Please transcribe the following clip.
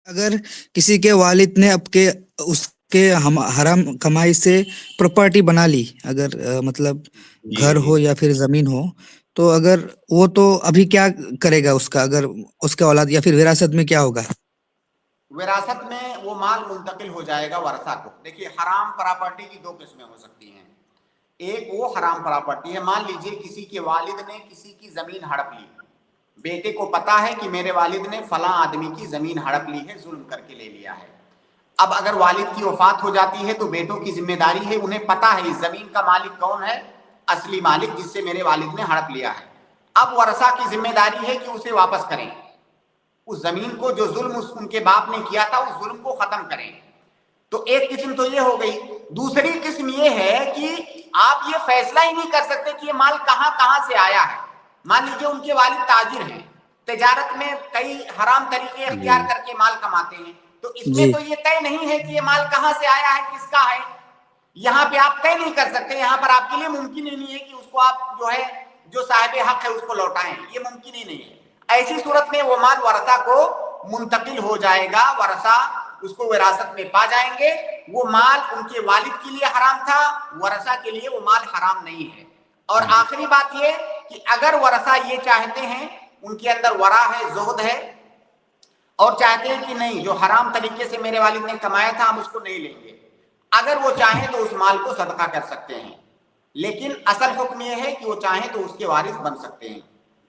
اگر کسی کے والد نے اس کے حرام کمائی سے پراپرٹی بنا لی، اگر مطلب جی گھر جی ہو یا پھر زمین ہو، تو اگر وہ تو ابھی کیا کرے گا اس کا، اگر اس کے اولاد یا پھر وراثت میں کیا ہوگا؟ وراثت میں وہ مال منتقل ہو جائے گا ورثہ کو۔ دیکھیے حرام پراپرٹی کی دو قسمیں ہو سکتی ہیں۔ ایک وہ حرام پراپرٹی ہے، مان لیجئے کسی کے والد نے کسی کی زمین ہڑپ لی، بیٹے کو پتا ہے کہ میرے والد نے فلاں آدمی کی زمین ہڑپ لی ہے، ظلم کر کے لے لیا ہے۔ اب اگر والد کی وفات ہو جاتی ہے تو بیٹوں کی ذمہ داری ہے، انہیں پتا ہے اس زمین کا مالک کون ہے، اصلی مالک جس سے میرے والد نے ہڑپ لیا ہے۔ اب ورثہ کی ذمہ داری ہے کہ اسے واپس کریں، اس زمین کو جو ظلم ان کے باپ نے کیا تھا اس ظلم کو ختم کریں۔ تو ایک قسم تو یہ ہو گئی۔ دوسری قسم یہ ہے کہ آپ یہ فیصلہ ہی نہیں کر سکتے کہ یہ مال کہاں کہاں سے آیا ہے۔ مان لیجیے ان کے والد تاجر ہیں، تجارت میں کئی حرام طریقے جی اختیار کر کے مال کماتے ہیں، تو اس میں جی تو یہ طے نہیں ہے کہ یہ مال کہاں سے آیا ہے، کس کا ہے۔ یہاں پہ آپ طے نہیں کر سکتے، یہاں پر آپ کے لیے ممکن ہی نہیں ہے کہ اس کو آپ جو صاحب حق ہے اس کو لوٹائیں، یہ ممکن ہی نہیں ہے۔ ایسی صورت میں وہ مال ورثہ کو منتقل ہو جائے گا، ورثہ اس کو وراثت میں پا جائیں گے۔ وہ مال ان کے والد کے لیے حرام تھا، ورثہ کے لیے وہ مال حرام نہیں ہے۔ اور آخری بات یہ کہ اگر ورثہ یہ چاہتے ہیں، ان کے اندر ورع ہے، زہد ہے، اور چاہتے ہیں کہ نہیں جو حرام طریقے سے میرے والد نے کمایا تھا ہم اس کو نہیں لیں گے، اگر وہ چاہیں تو اس مال کو صدقہ کر سکتے ہیں، لیکن اصل حکم یہ ہے کہ وہ چاہیں تو اس کے وارث بن سکتے ہیں۔